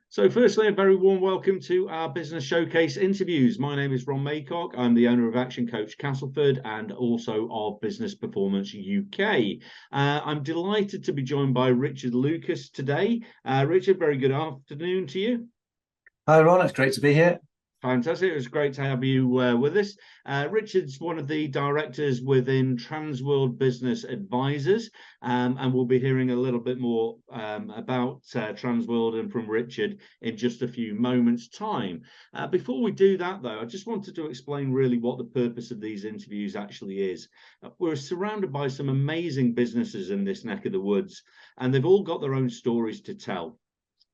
So firstly, a very warm welcome to our Business Showcase interviews. My name is Ron Maycock. I'm the owner of Action Coach Castleford and also of Business Performance UK. I'm delighted to be joined by Richard Lucas today. Richard, very good afternoon to you. Hi, Ron. It's great to be here. Fantastic. It was great to have you with us. Richard's one of the directors within Transworld Business Advisors, and we'll be hearing a little bit more about Transworld and from Richard in just a few moments' time. Before we do that, though, I just wanted to explain really what the purpose of these interviews actually is. We're surrounded by some amazing businesses in this neck of the woods, and they've all got their own stories to tell.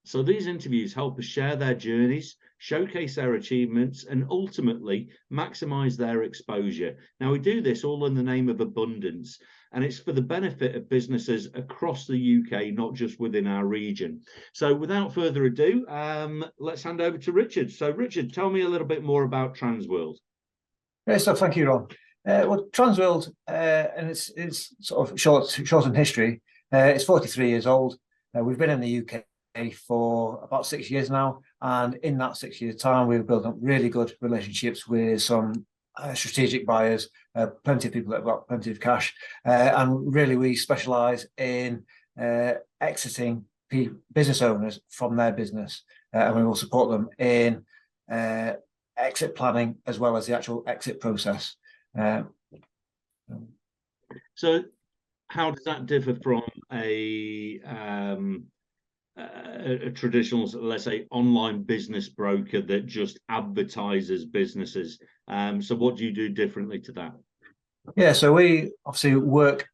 So these interviews help us share their journeys, showcase their achievements, and ultimately maximize their exposure. Now, we do this all in the name of abundance, and it's for the benefit of businesses across the UK, not just within our region. So without further ado, let's hand over to Richard. So Richard, tell me a little bit more about Transworld. Great stuff. Thank you, Ron. Well, Transworld, and it's sort of short in history, it's 43 years old. We've been in the UK for about 6 years now, and in that 6 year time we've built up really good relationships with some strategic buyers, plenty of people that have got plenty of cash, and really we specialize in exiting business owners from their business, and we will support them in exit planning as well as the actual exit process. So how does that differ from a traditional, let's say, online business broker that just advertises businesses? So what do you do differently to that? Yeah, so we obviously work,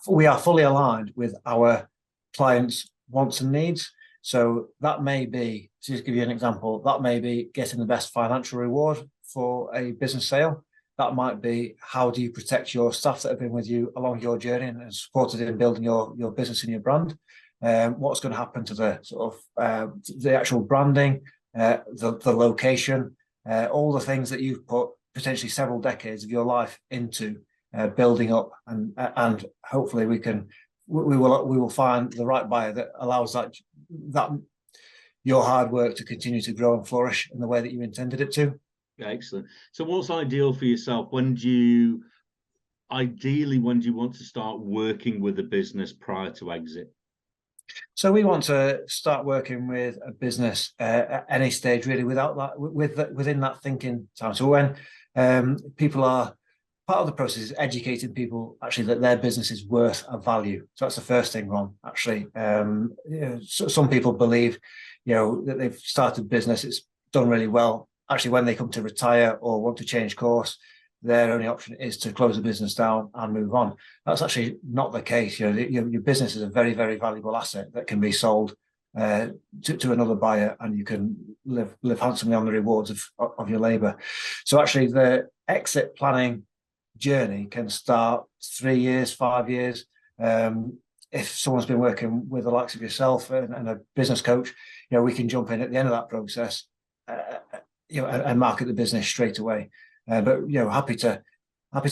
we are fully aligned with our clients' wants and needs. So that may be, to just give you an example, that may be getting the best financial reward for a business sale. That might be, how do you protect your staff that have been with you along your journey and supported in building your business and your brand? What's going to happen to the sort of the actual branding, the location, all the things that you've put potentially several decades of your life into building up, and hopefully we will find the right buyer that allows that your hard work to continue to grow and flourish in the way that you intended it to. Excellent. So what's ideal for yourself? Ideally, when do you want to start working with a business prior to exit? So we want to start working with a business at any stage, really, within that thinking time. So when people are, part of the process is educating people actually that their business is worth a value. So that's the first thing, Ron. Actually, some people believe, that they've started business, it's done really well. Actually, when they come to retire or want to change course, their only option is to close the business down and move on. That's actually not the case. Your business is a very, very valuable asset that can be sold to another buyer, and you can live handsomely on the rewards of your labour. So actually, the exit planning journey can start 3 years, 5 years. If someone's been working with the likes of yourself and a business coach, we can jump in at the end of that process, and market the business straight away. But happy to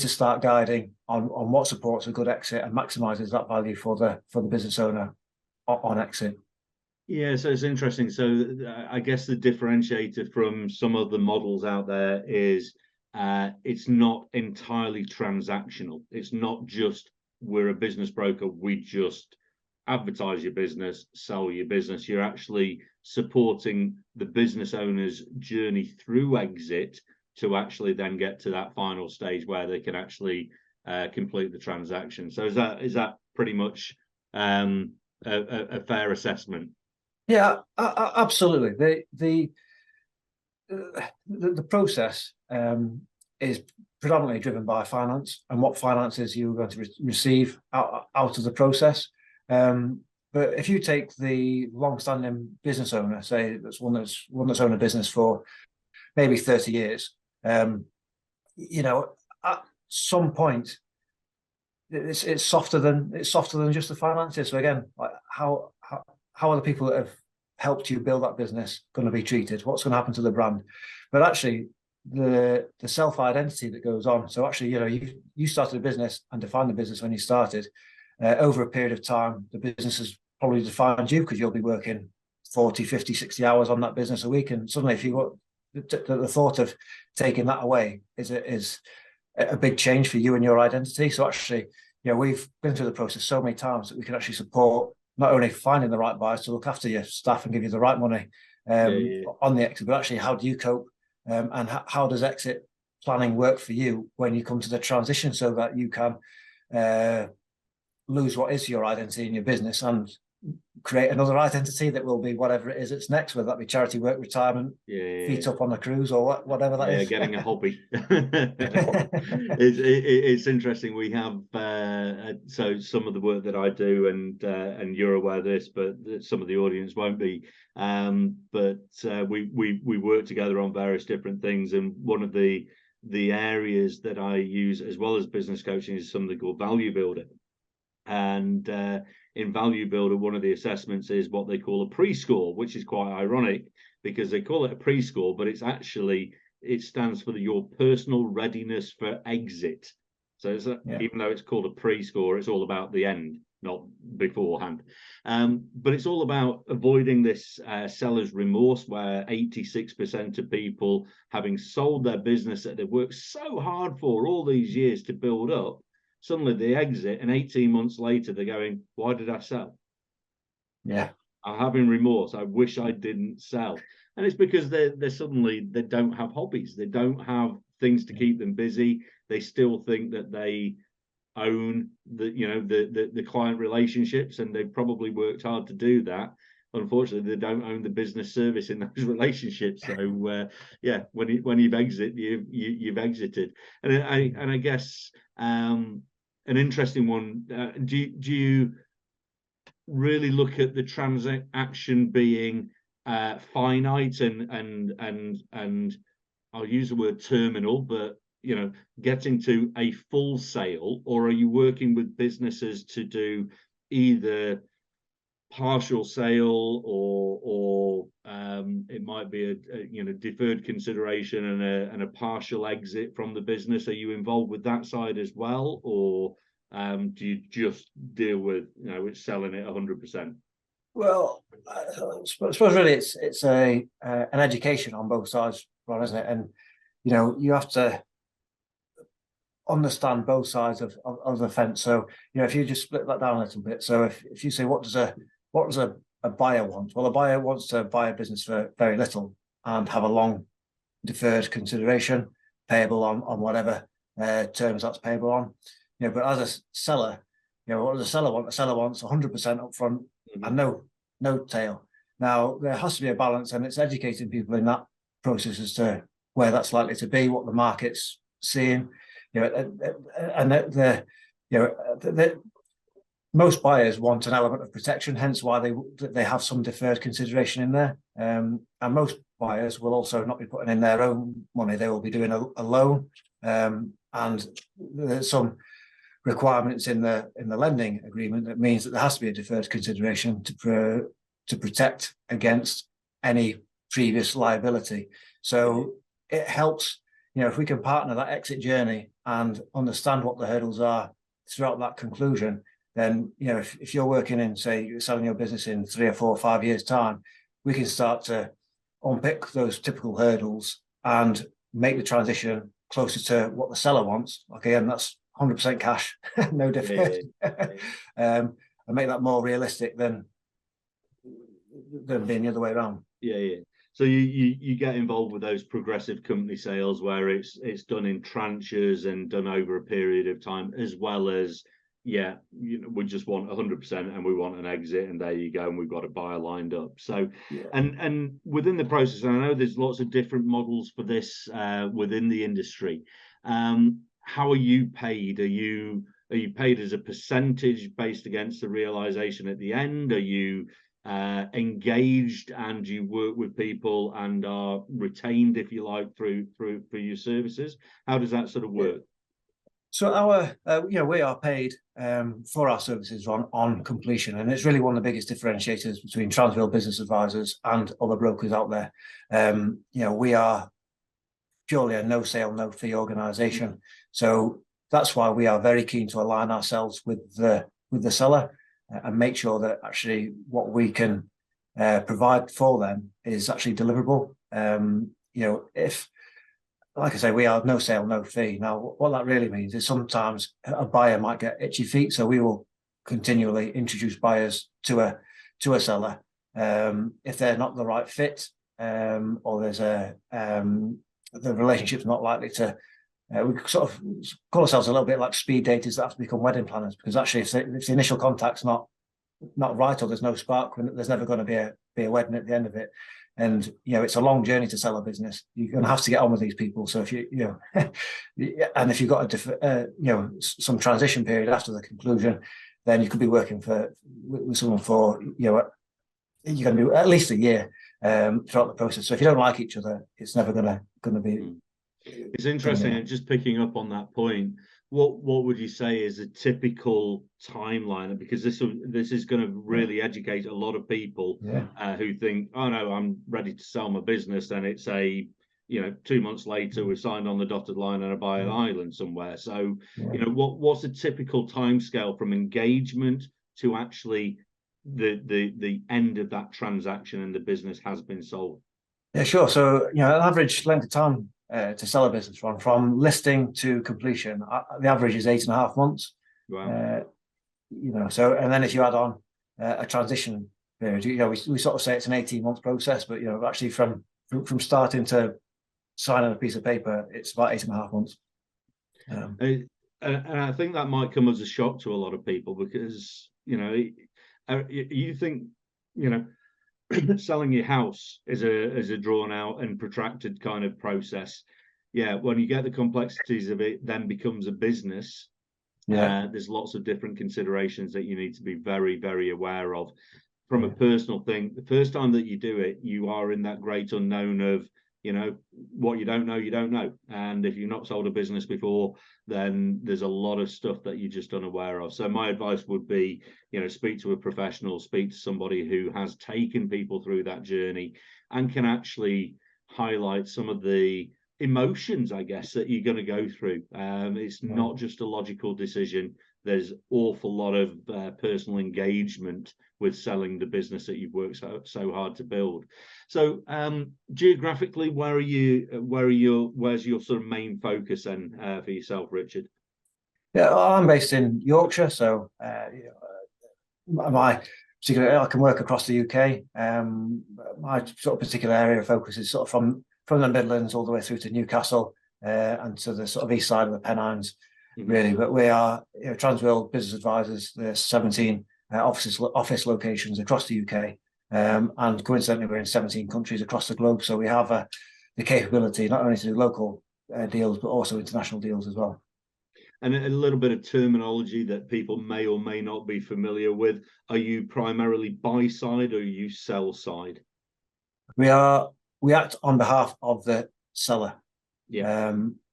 start guiding on what supports a good exit and maximises that value for the business owner on exit. Yeah, so it's interesting. So I guess the differentiator from some of the models out there is it's not entirely transactional. It's not just, we're a business broker, we just advertise your business, sell your business. You're actually supporting the business owner's journey through exit to actually then get to that final stage where they can actually complete the transaction. So is that pretty much a fair assessment? Yeah, absolutely. The process is predominantly driven by finance and what finances you're going to receive out of the process. But if you take the long-standing business owner, say that's one that's owned a business for maybe 30 years, at some point it's softer than just the finances. So again, like how are the people that have helped you build that business going to be treated? What's going to happen to the brand? But actually, the self-identity that goes on. So actually, you started a business and defined the business when you started. Over a period of time, the business has probably defined you, because you'll be working 40, 50, 60 hours on that business a week. And suddenly if you got the thought of taking that away is a big change for you and your identity. So actually, we've been through the process so many times that we can actually support not only finding the right buyers to look after your staff and give you the right money on the exit, but actually how do you cope and how does exit planning work for you when you come to the transition so that you can lose what is your identity in your business and create another identity that will be whatever it is it's next, whether that be charity work, retirement, feet up on a cruise, or whatever that is. Getting a hobby. It's interesting. We have so some of the work that I do, and you're aware of this, but some of the audience won't be. But we work together on various different things, and one of the areas that I use as well as business coaching is something called Value Builder. And in Value Builder, one of the assessments is what they call a pre-score, which is quite ironic because they call it a pre-score, but it stands for your personal readiness for exit. So even though it's called a pre-score, it's all about the end, not beforehand. But it's all about avoiding this seller's remorse, where 86% of people, having sold their business that they've worked so hard for all these years to build up, suddenly they exit, and 18 months later they're going, why did I sell? Yeah, I'm having remorse. I wish I didn't sell. And it's because they don't have hobbies. They don't have things to keep them busy. They still think that they own the client relationships, and they've probably worked hard to do that. Unfortunately, they don't own the business service in those relationships. So when you've exited, you've exited. And I guess an interesting one. Do you really look at the transaction being finite and I'll use the word terminal, but getting to a full sale, or are you working with businesses to do either partial sale or it might be a deferred consideration and a partial exit from the business? Are you involved with that side as well, or do you just deal with it's selling it 100%? Well, I suppose really it's an education on both sides, Ron, isn't it? And you have to understand both sides of the fence. So if you just split that down a little bit. So if you say what does a buyer want? Well, a buyer wants to buy a business for very little and have a long deferred consideration payable on whatever terms that's payable on. But as a seller, what does a seller want? A seller wants 100% upfront and no tail. Now there has to be a balance, and it's educating people in that process as to where that's likely to be, what the market's seeing. And most buyers want an element of protection, hence why they have some deferred consideration in there. And most buyers will also not be putting in their own money; they will be doing a loan. And there's some requirements in the lending agreement that means that there has to be a deferred consideration to protect against any previous liability. So it helps, if we can partner that exit journey and understand what the hurdles are throughout that conclusion, then if you're working in, say, you're selling your business in 3 or 4 or 5 years' time, we can start to unpick those typical hurdles and make the transition closer to what the seller wants. Okay, and that's 100% cash, no deferred, and make that more realistic than being the other way around. Yeah. So you get involved with those progressive company sales where it's done in tranches and done over a period of time, as well as we just want 100% and we want an exit, and there you go, and we've got a buyer lined up. So and within the process, and I know there's lots of different models for this within the industry. How are you paid? Are you paid as a percentage based against the realization at the end? Are you engaged and you work with people and are retained, if you like, through your services? How does that sort of work? So we are paid for our services on completion, and it's really one of the biggest differentiators between Transworld Business Advisors and other brokers out there. We are purely a no sale, no fee organisation, so that's why we are very keen to align ourselves with the seller and make sure that actually what we can provide for them is actually deliverable. If, like I say, we are no sale, no fee. Now, what that really means is sometimes a buyer might get itchy feet, so we will continually introduce buyers to a seller. If they're not the right fit, or there's the relationship's not likely to, we sort of call ourselves a little bit like speed daters that have to become wedding planners, because actually if the initial contact's not right, or there's no spark, there's never going to be a wedding at the end of it. And it's a long journey to sell a business. You're going to have to get on with these people. So if and if you've got some transition period after the conclusion, then you could be working with someone for you're going to be at least a year throughout the process. So if you don't like each other, it's never going to be. It's interesting, and just picking up on that point, what would you say is a typical timeline? Because this is going to really educate a lot of people who think, oh no, I'm ready to sell my business, and it's 2 months later we've signed on the dotted line and I buy an island somewhere. So what's a typical timescale from engagement to actually the end of that transaction and the business has been sold? Yeah, sure. So an average length of time to sell a business from listing to completion, the average is 8.5 months. Wow. So, and then if you add on a transition period, we sort of say it's an 18-month process, but actually from starting to signing a piece of paper, it's about 8.5 months. And I think that might come as a shock to a lot of people, because you think selling your house is a drawn out and protracted kind of process. When you get the complexities of it, then becomes a business. There's lots of different considerations that you need to be very, very aware of. From a personal thing, the first time that you do it, you are in that great unknown of what you don't know. And if you've not sold a business before, then there's a lot of stuff that you're just unaware of. So my advice would be, speak to a professional, speak to somebody who has taken people through that journey and can actually highlight some of the emotions, I guess, that you're going to go through. It's not just a logical decision. There's awful lot of personal engagement with selling the business that you've worked so hard to build. So geographically, where's your sort of main focus then for yourself, Richard? I'm based in Yorkshire, so I can work across the UK. My sort of particular area of focus is sort of from the Midlands all the way through to Newcastle and to the sort of east side of the Pennines, really. But we are Transworld Business Advisors. There's 17 office locations across the UK, and coincidentally we're in 17 countries across the globe. So we have the capability not only to do local deals but also international deals as well. And a little bit of terminology that people may or may not be familiar with. Are you primarily buy side or are you sell side? We act on behalf of the seller.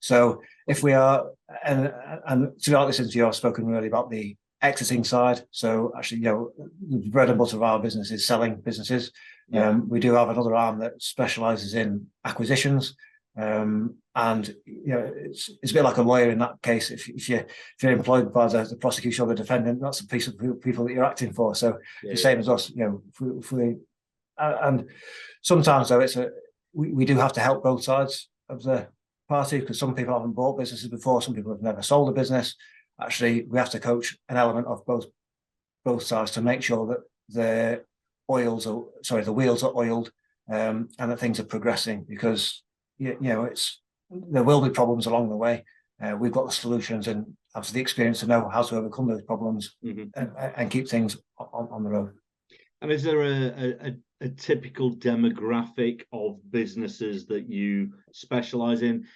So if we are, and throughout this interview, I've spoken really about the exiting side. So actually, the bread and butter of our business is selling businesses. We do have another arm that specialises in acquisitions. And it's a bit like a lawyer in that case. If you're employed by the prosecution or the defendant, that's a piece of people that you're acting for. So the same as us, and sometimes though we do have to help both sides of the party, because some people haven't bought businesses before, some people have never sold a business. Actually, we have to coach an element of both sides to make sure that the wheels are oiled, and that things are progressing, because there will be problems along the way. We've got the solutions and have the experience to know how to overcome those problems and keep things on the road. And is there a typical demographic of businesses that you specialize in?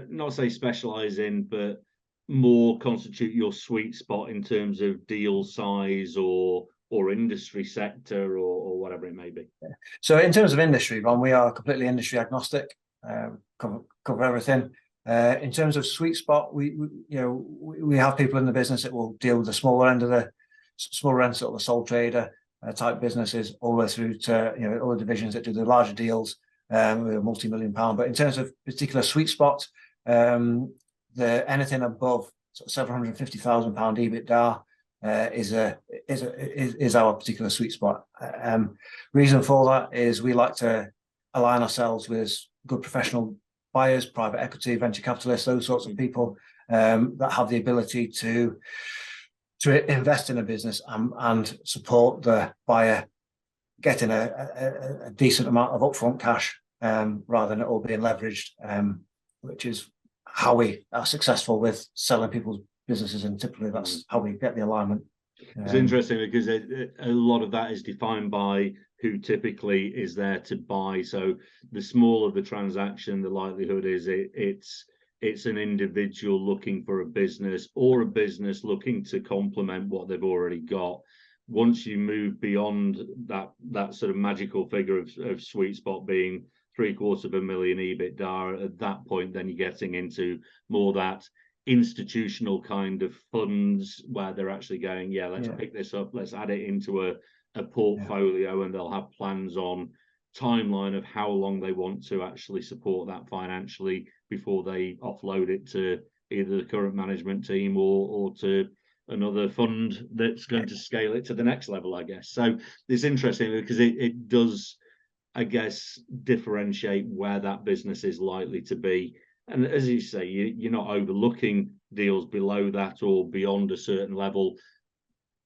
Not say specialize in, but more constitute your sweet spot in terms of deal size or industry sector or whatever it may be? So in terms of industry, Ron, we are completely industry agnostic, cover everything. In terms of sweet spot, we have people in the business that will deal with the smaller end sort of the sole trader type businesses, all the way through to other divisions that do the larger deals with a multi-million pound. But in terms of particular sweet spot, anything above sort of £750,000 EBITDA is our particular sweet spot. Reason for that is we like to align ourselves with good professional buyers, private equity, venture capitalists, those sorts of people that have the ability to invest in a business and support the buyer getting a decent amount of upfront cash rather than it all being leveraged, which is how we are successful with selling people's businesses, and typically that's how we get the alignment. It's interesting because a lot of that is defined by who typically is there to buy. So the smaller the transaction, the likelihood is it's an individual looking for a business, or a business looking to complement what they've already got. Once you move beyond that sort of magical figure of sweet spot being $750,000 EBITDA, at that point, then you're getting into more that institutional kind of funds where they're actually going, let's pick this up, let's add it into a portfolio, and they'll have plans on timeline of how long they want to actually support that financially before they offload it to either the current management team or to another fund that's going to scale it to the next level, I guess. So it's interesting because it does, I guess, differentiate where that business is likely to be. And as you say, you're not overlooking deals below that or beyond a certain level,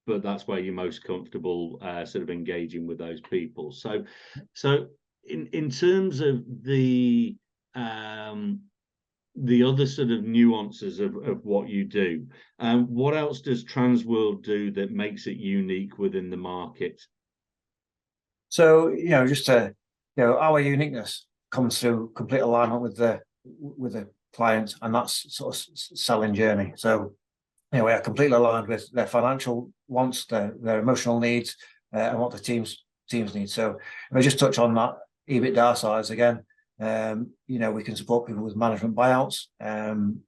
but that's where you're most comfortable sort of engaging with those people. So in terms of the other sort of nuances of what you do, what else does Transworld do that makes it unique within the market? So, just our uniqueness comes through complete alignment with the client, and that's sort of selling journey. So, we are completely aligned with their financial wants, their emotional needs, and what the teams need. So, if I just touch on that EBITDA size again, we can support people with management buyouts and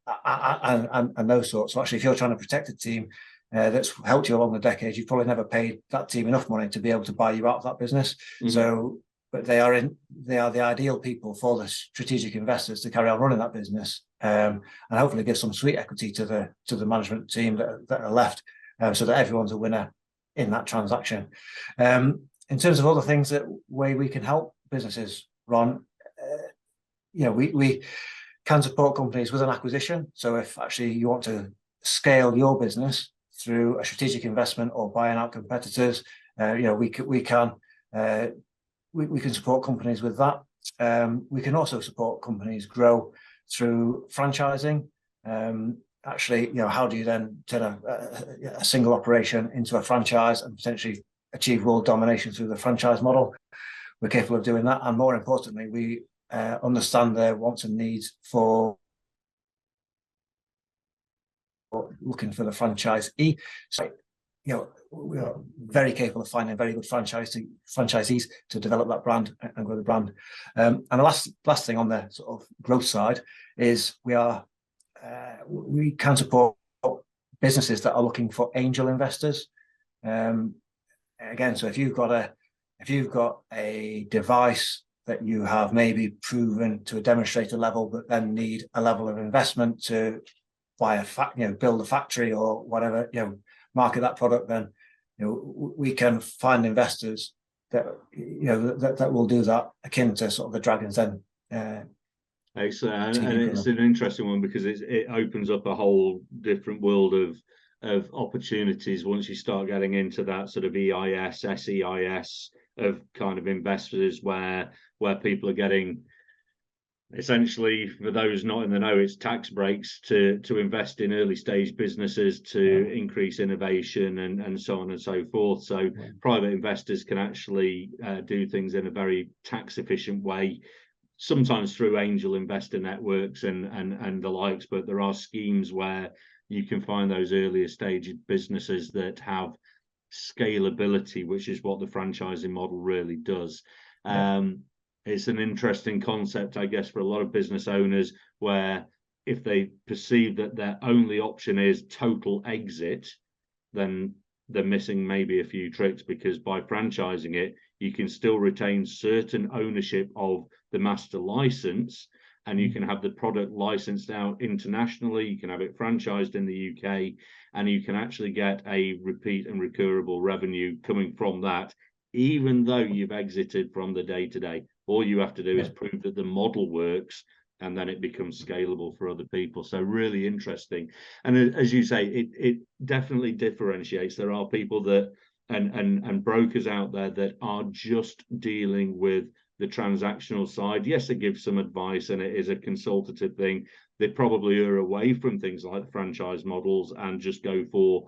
those sorts. So, actually, if you're trying to protect a team that's helped you along the decades, you've probably never paid that team enough money to be able to buy you out of that business. Mm-hmm. So, but they are the ideal people for the strategic investors to carry on running that business, and hopefully give some sweet equity to the management team that are left, so that everyone's a winner in that transaction. In terms of other things that way we can help businesses run, we can support companies with an acquisition. So if actually you want to scale your business through a strategic investment or buying out competitors, we can support companies with that. We can also support companies grow through franchising. How do you then turn a single operation into a franchise and potentially achieve world domination through the franchise model? We're capable of doing that, and more importantly, we understand their wants and needs for looking for the franchisee. So, we are very capable of finding very good franchisees to develop that brand and grow the brand. And the last thing on the sort of growth side is we can support businesses that are looking for angel investors. Again, so if you've got a device that you have maybe proven to a demonstrator level, but then need a level of investment to buy build a factory or whatever, market that product, then we can find investors that that will do that, akin to sort of the Dragon's Den. Excellent, and it's an interesting one because it opens up a whole different world of opportunities once you start getting into that sort of EIS, SEIS of kind of investors where people are getting, essentially, for those not in the know, it's tax breaks to invest in early stage businesses to increase innovation and so on and so forth. So private investors can actually do things in a very tax efficient way, sometimes through angel investor networks and the likes, but there are schemes where you can find those earlier stage businesses that have scalability, which is what the franchising model really does. It's an interesting concept, I guess, for a lot of business owners, where if they perceive that their only option is total exit, then they're missing maybe a few tricks, because by franchising it, you can still retain certain ownership of the master license, and you can have the product licensed out internationally. You can have it franchised in the UK, and you can actually get a repeat and recurable revenue coming from that, even though you've exited from the day-to-day. All you have to do is prove that the model works, and then it becomes scalable for other people. So really interesting. And as you say, it definitely differentiates. There are people that and brokers out there that are just dealing with the transactional side. Yes, it gives some advice and it is a consultative thing. They probably are away from things like franchise models and just go for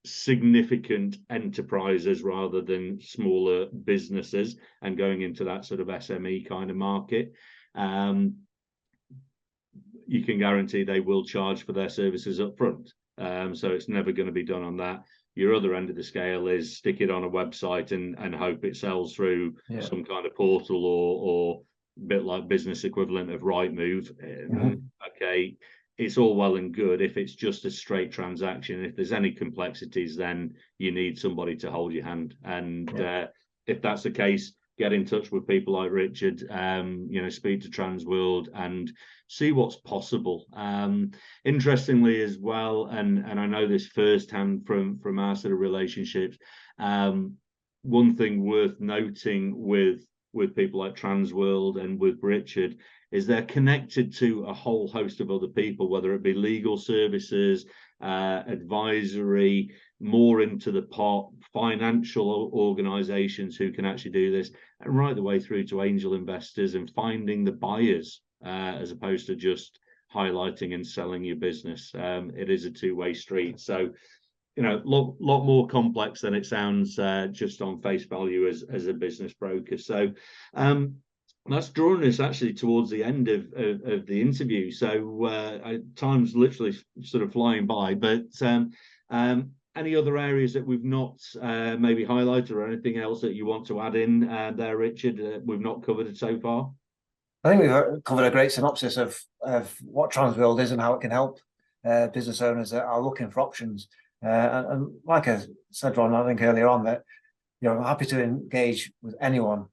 significant enterprises rather than smaller businesses and going into that sort of SME kind of market. You can guarantee they will charge for their services up front. So it's never going to be done on that. Your other end of the scale is stick it on a website and hope it sells through some kind of portal or a bit like business equivalent of Rightmove. Okay, it's all well and good if it's just a straight transaction. If there's any complexities, then you need somebody to hold your hand. And if that's the case, get in touch with people like Richard, speak to Transworld and see what's possible. Interestingly as well, and I know this firsthand from our sort of relationships, one thing worth noting with people like Transworld and with Richard is they're connected to a whole host of other people, whether it be legal services, advisory, more into the pot, financial organizations who can actually do this, and right the way through to angel investors and finding the buyers, as opposed to just highlighting and selling your business. It is a two-way street. So, lot more complex than it sounds just on face value as a business broker. So that's drawn us actually towards the end of the interview. So time's literally sort of flying by, but any other areas that we've not maybe highlighted or anything else that you want to add in there, Richard, we've not covered so far? I think we've covered a great synopsis of what Transworld is and how it can help business owners that are looking for options. And like I said, Ron, I think earlier on that, I'm happy to engage with anyone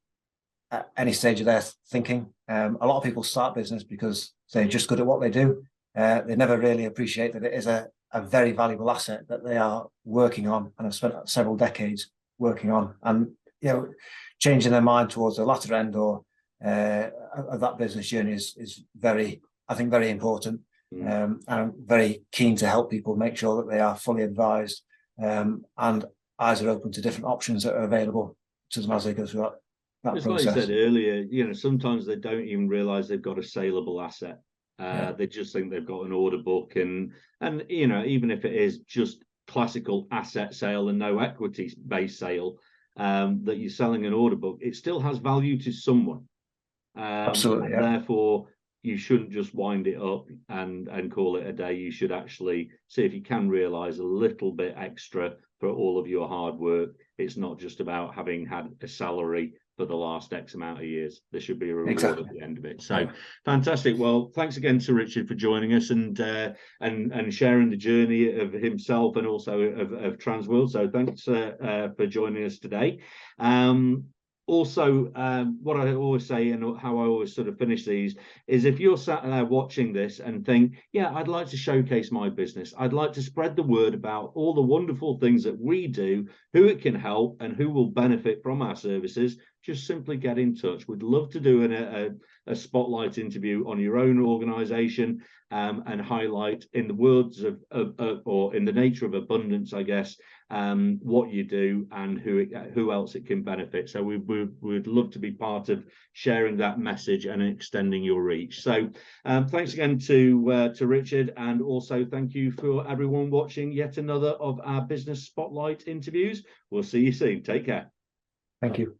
at any stage of their thinking. A lot of people start business because they're just good at what they do. They never really appreciate that it is a very valuable asset that they are working on and have spent several decades working on. And, changing their mind towards the latter end or of that business journey is very important. I'm very keen to help people make sure that they are fully advised and eyes are open to different options that are available to them as they go through that Just process. Like you said earlier, sometimes they don't even realize they've got a saleable asset. They just think they've got an order book, and even if it is just classical asset sale and no equity based sale, that you're selling an order book, it still has value to someone. Absolutely. Therefore, you shouldn't just wind it up and call it a day. You should actually see if you can realize a little bit extra for all of your hard work. It's not just about having had a salary for the last X amount of years. There should be a reward at the end of it. So fantastic. Well, thanks again to Richard for joining us and sharing the journey of himself and also of Transworld. So thanks for joining us today. Also, what I always say and how I always sort of finish these is if you're sat there watching this and think, yeah, I'd like to showcase my business. I'd like to spread the word about all the wonderful things that we do, who it can help and who will benefit from our services. Just simply get in touch. We'd love to do a spotlight interview on your own organization and highlight in the words of or in the nature of abundance, I guess, what you do and who else it can benefit. So we'd love to be part of sharing that message and extending your reach. So thanks again to Richard, and also thank you for everyone watching yet another of our Business Spotlight interviews. We'll see you soon. Take care. Thank you.